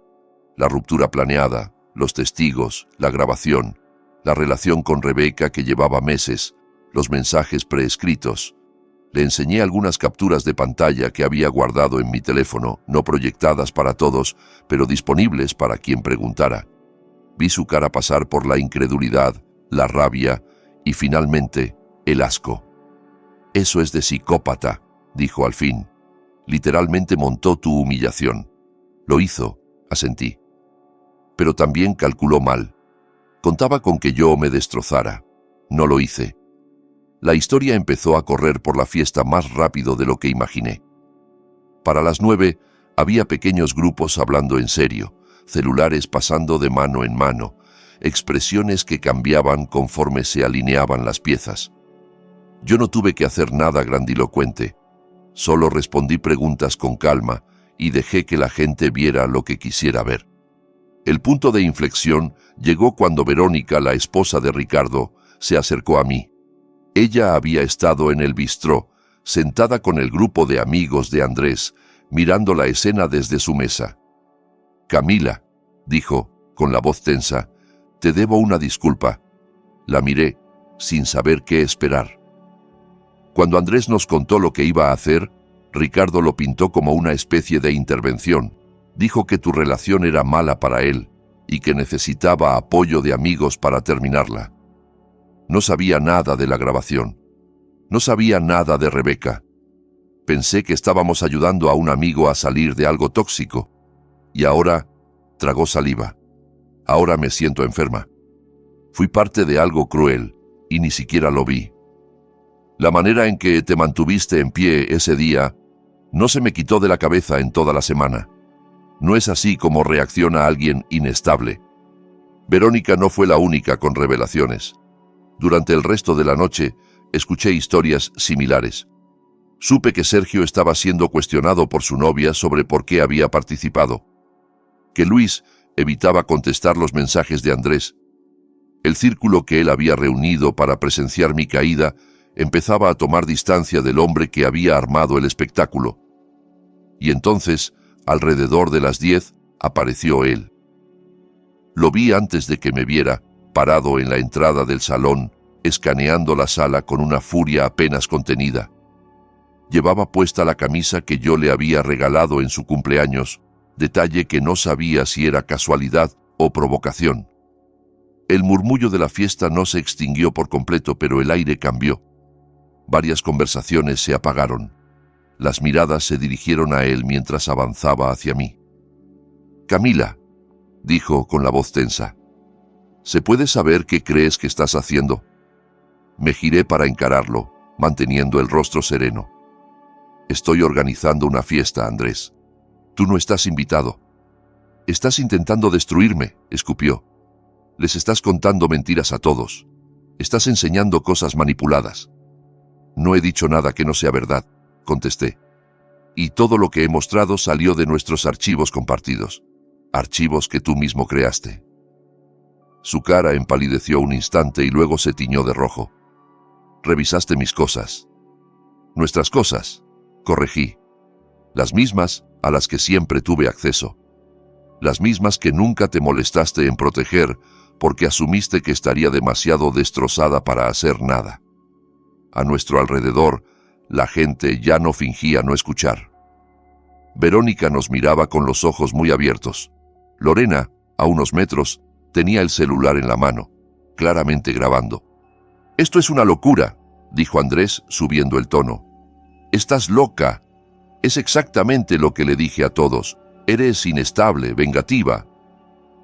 La ruptura planeada, los testigos, la grabación, la relación con Rebeca que llevaba meses, los mensajes preescritos. Le enseñé algunas capturas de pantalla que había guardado en mi teléfono, no proyectadas para todos, pero disponibles para quien preguntara. Vi su cara pasar por la incredulidad, la rabia y finalmente el asco. «Eso es de psicópata», dijo al fin. «Literalmente montó tu humillación». «Lo hizo», asentí. Pero también calculó mal. Contaba con que yo me destrozara. No lo hice. La historia empezó a correr por la fiesta más rápido de lo que imaginé. Para las 9 había pequeños grupos hablando en serio, celulares pasando de mano en mano, expresiones que cambiaban conforme se alineaban las piezas. Yo no tuve que hacer nada grandilocuente. Solo respondí preguntas con calma y dejé que la gente viera lo que quisiera ver. El punto de inflexión llegó cuando Verónica, la esposa de Ricardo, se acercó a mí. Ella había estado en el bistró, sentada con el grupo de amigos de Andrés, mirando la escena desde su mesa. «Camila», dijo, con la voz tensa, «te debo una disculpa». La miré, sin saber qué esperar. Cuando Andrés nos contó lo que iba a hacer, Ricardo lo pintó como una especie de intervención. Dijo que tu relación era mala para él y que necesitaba apoyo de amigos para terminarla. No sabía nada de la grabación. No sabía nada de Rebeca. Pensé que estábamos ayudando a un amigo a salir de algo tóxico. Y ahora tragó saliva. Ahora me siento enferma. Fui parte de algo cruel y ni siquiera lo vi. La manera en que te mantuviste en pie ese día no se me quitó de la cabeza en toda la semana. No es así como reacciona alguien inestable. Verónica no fue la única con revelaciones. Durante el resto de la noche escuché historias similares. Supe que Sergio estaba siendo cuestionado por su novia sobre por qué había participado. Que Luis evitaba contestar los mensajes de Andrés. El círculo que él había reunido para presenciar mi caída empezaba a tomar distancia del hombre que había armado el espectáculo. Y entonces, alrededor de las 10, apareció él. Lo vi antes de que me viera, parado en la entrada del salón, escaneando la sala con una furia apenas contenida. Llevaba puesta la camisa que yo le había regalado en su cumpleaños, detalle que no sabía si era casualidad o provocación. El murmullo de la fiesta no se extinguió por completo, pero el aire cambió. Varias conversaciones se apagaron. Las miradas se dirigieron a él mientras avanzaba hacia mí. «Camila», dijo con la voz tensa, «¿se puede saber qué crees que estás haciendo?» Me giré para encararlo, manteniendo el rostro sereno. «Estoy organizando una fiesta, Andrés. Tú no estás invitado». «Estás intentando destruirme», escupió. «Les estás contando mentiras a todos. Estás enseñando cosas manipuladas». «No he dicho nada que no sea verdad», contesté. «Y todo lo que he mostrado salió de nuestros archivos compartidos. Archivos que tú mismo creaste». Su cara empalideció un instante y luego se tiñó de rojo. «Revisaste mis cosas». «Nuestras cosas», corregí. «Las mismas a las que siempre tuve acceso. Las mismas que nunca te molestaste en proteger porque asumiste que estaría demasiado destrozada para hacer nada». A nuestro alrededor, la gente ya no fingía no escuchar. Verónica nos miraba con los ojos muy abiertos. Lorena, a unos metros, tenía el celular en la mano, claramente grabando. «Esto es una locura», dijo Andrés, subiendo el tono. «Estás loca. Es exactamente lo que le dije a todos. Eres inestable, vengativa».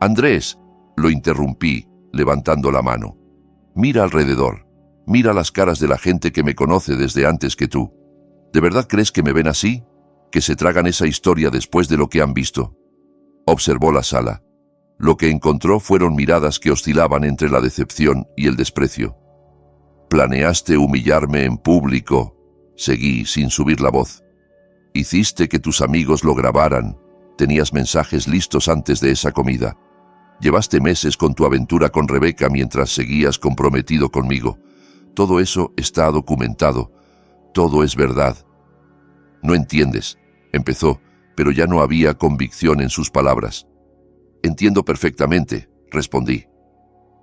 «Andrés», lo interrumpí, levantando la mano. «Mira alrededor. Mira las caras de la gente que me conoce desde antes que tú. ¿De verdad crees que me ven así? ¿Que se tragan esa historia después de lo que han visto?» Observó la sala. Lo que encontró fueron miradas que oscilaban entre la decepción y el desprecio. «Planeaste humillarme en público», seguí sin subir la voz. «Hiciste que tus amigos lo grabaran. Tenías mensajes listos antes de esa comida. Llevaste meses con tu aventura con Rebeca mientras seguías comprometido conmigo. Todo eso está documentado. Todo es verdad». «No entiendes», empezó, pero ya no había convicción en sus palabras. «Entiendo perfectamente», respondí.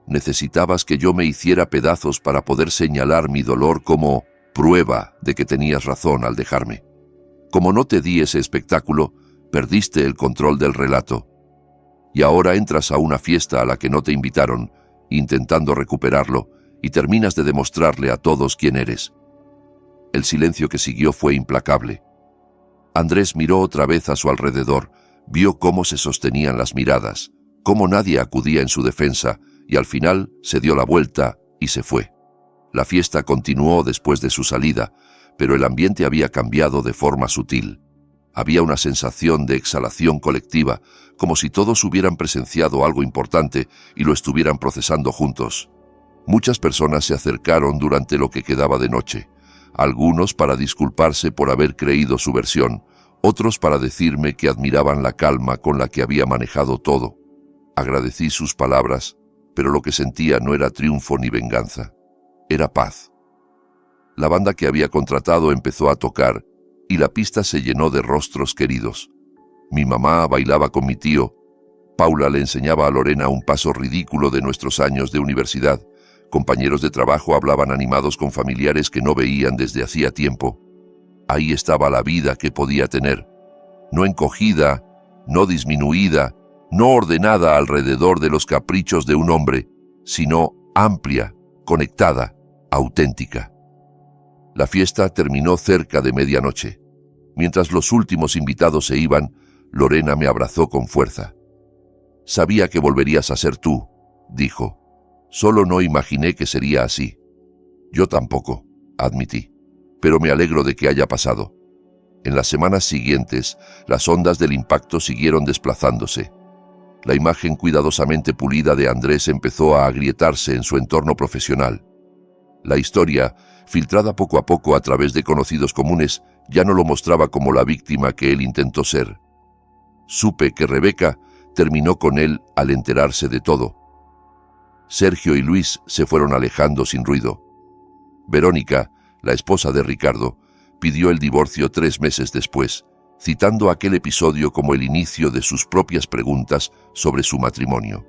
«Necesitabas que yo me hiciera pedazos para poder señalar mi dolor como prueba de que tenías razón al dejarme. Como no te di ese espectáculo, perdiste el control del relato. Y ahora entras a una fiesta a la que no te invitaron, intentando recuperarlo, y terminas de demostrarle a todos quién eres». El silencio que siguió fue implacable. Andrés miró otra vez a su alrededor, vio cómo se sostenían las miradas, cómo nadie acudía en su defensa, y al final se dio la vuelta y se fue. La fiesta continuó después de su salida, pero el ambiente había cambiado de forma sutil. Había una sensación de exhalación colectiva, como si todos hubieran presenciado algo importante y lo estuvieran procesando juntos. Muchas personas se acercaron durante lo que quedaba de noche, algunos para disculparse por haber creído su versión, otros para decirme que admiraban la calma con la que había manejado todo. Agradecí sus palabras, pero lo que sentía no era triunfo ni venganza, era paz. La banda que había contratado empezó a tocar, y la pista se llenó de rostros queridos. Mi mamá bailaba con mi tío. Paula le enseñaba a Lorena un paso ridículo de nuestros años de universidad. Compañeros de trabajo hablaban animados con familiares que no veían desde hacía tiempo. Ahí estaba la vida que podía tener. No encogida, no disminuida, no ordenada alrededor de los caprichos de un hombre, sino amplia, conectada, auténtica. La fiesta terminó cerca de medianoche. Mientras los últimos invitados se iban, Lorena me abrazó con fuerza. «Sabía que volverías a ser tú», dijo. «Solo no imaginé que sería así». «Yo tampoco», admití, «pero me alegro de que haya pasado». En las semanas siguientes, las ondas del impacto siguieron desplazándose. La imagen cuidadosamente pulida de Andrés empezó a agrietarse en su entorno profesional. La historia, filtrada poco a poco a través de conocidos comunes, ya no lo mostraba como la víctima que él intentó ser. Supe que Rebeca terminó con él al enterarse de todo. Sergio y Luis se fueron alejando sin ruido. Verónica, la esposa de Ricardo, pidió el divorcio 3 meses después, citando aquel episodio como el inicio de sus propias preguntas sobre su matrimonio.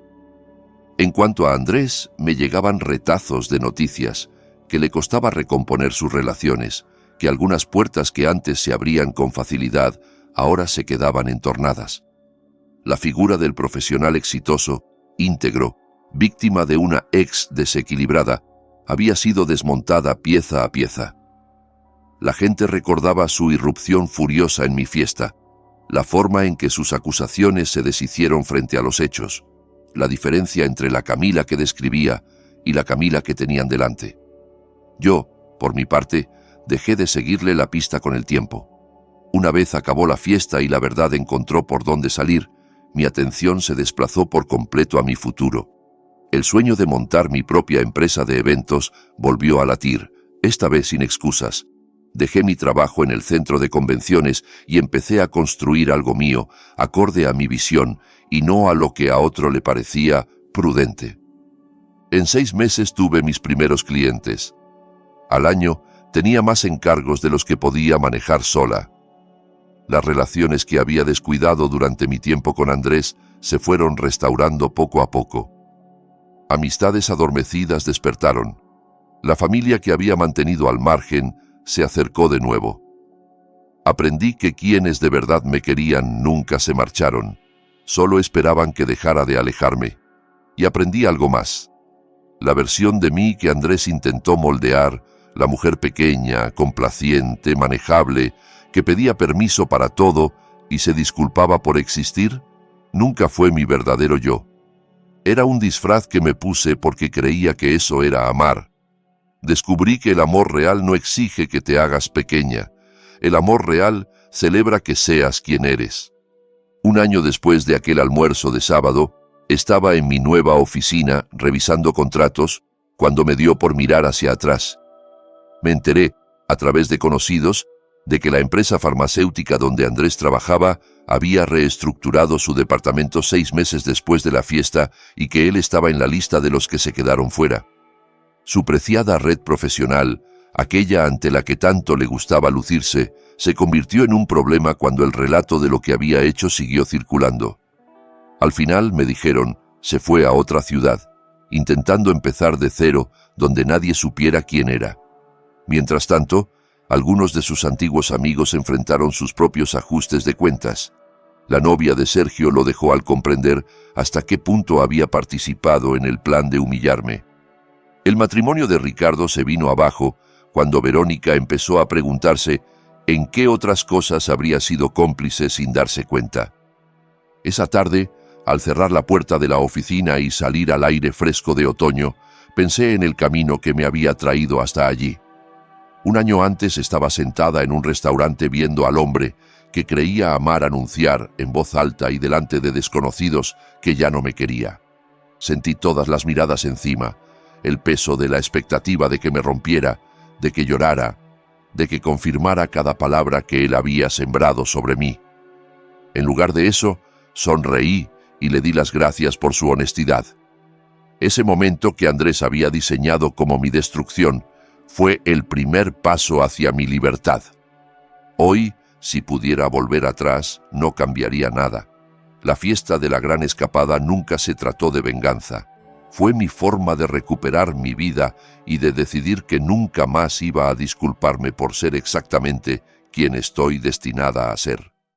En cuanto a Andrés, me llegaban retazos de noticias, que le costaba recomponer sus relaciones, que algunas puertas que antes se abrían con facilidad, ahora se quedaban entornadas. La figura del profesional exitoso, íntegro, víctima de una ex desequilibrada, había sido desmontada pieza a pieza. La gente recordaba su irrupción furiosa en mi fiesta, la forma en que sus acusaciones se deshicieron frente a los hechos, la diferencia entre la Camila que describía y la Camila que tenían delante. Yo, por mi parte, dejé de seguirle la pista con el tiempo. Una vez acabó la fiesta y la verdad encontró por dónde salir, mi atención se desplazó por completo a mi futuro. El sueño de montar mi propia empresa de eventos volvió a latir, esta vez sin excusas. Dejé mi trabajo en el centro de convenciones y empecé a construir algo mío, acorde a mi visión y no a lo que a otro le parecía prudente. En 6 meses tuve mis primeros clientes. Al año tenía más encargos de los que podía manejar sola. Las relaciones que había descuidado durante mi tiempo con Andrés se fueron restaurando poco a poco. Amistades adormecidas despertaron. La familia que había mantenido al margen se acercó de nuevo. Aprendí que quienes de verdad me querían nunca se marcharon, solo esperaban que dejara de alejarme. Y aprendí algo más. La versión de mí que Andrés intentó moldear, la mujer pequeña, complaciente, manejable, que pedía permiso para todo y se disculpaba por existir, nunca fue mi verdadero yo. Era un disfraz que me puse porque creía que eso era amar. Descubrí que el amor real no exige que te hagas pequeña. El amor real celebra que seas quien eres. Un año después de aquel almuerzo de sábado, estaba en mi nueva oficina revisando contratos cuando me dio por mirar hacia atrás. Me enteré, a través de conocidos, de que la empresa farmacéutica donde Andrés trabajaba había reestructurado su departamento 6 meses después de la fiesta y que él estaba en la lista de los que se quedaron fuera. Su preciada red profesional, aquella ante la que tanto le gustaba lucirse, se convirtió en un problema cuando el relato de lo que había hecho siguió circulando. Al final, me dijeron, se fue a otra ciudad, intentando empezar de cero donde nadie supiera quién era. Mientras tanto, algunos de sus antiguos amigos enfrentaron sus propios ajustes de cuentas. La novia de Sergio lo dejó al comprender hasta qué punto había participado en el plan de humillarme. El matrimonio de Ricardo se vino abajo cuando Verónica empezó a preguntarse en qué otras cosas habría sido cómplice sin darse cuenta. Esa tarde, al cerrar la puerta de la oficina y salir al aire fresco de otoño, pensé en el camino que me había traído hasta allí. Un año antes estaba sentada en un restaurante viendo al hombre que creía amar anunciar en voz alta y delante de desconocidos que ya no me quería. Sentí todas las miradas encima, el peso de la expectativa de que me rompiera, de que llorara, de que confirmara cada palabra que él había sembrado sobre mí. En lugar de eso, sonreí y le di las gracias por su honestidad. Ese momento que Andrés había diseñado como mi destrucción fue el primer paso hacia mi libertad. Hoy, si pudiera volver atrás, no cambiaría nada. La fiesta de la gran escapada nunca se trató de venganza. Fue mi forma de recuperar mi vida y de decidir que nunca más iba a disculparme por ser exactamente quien estoy destinada a ser.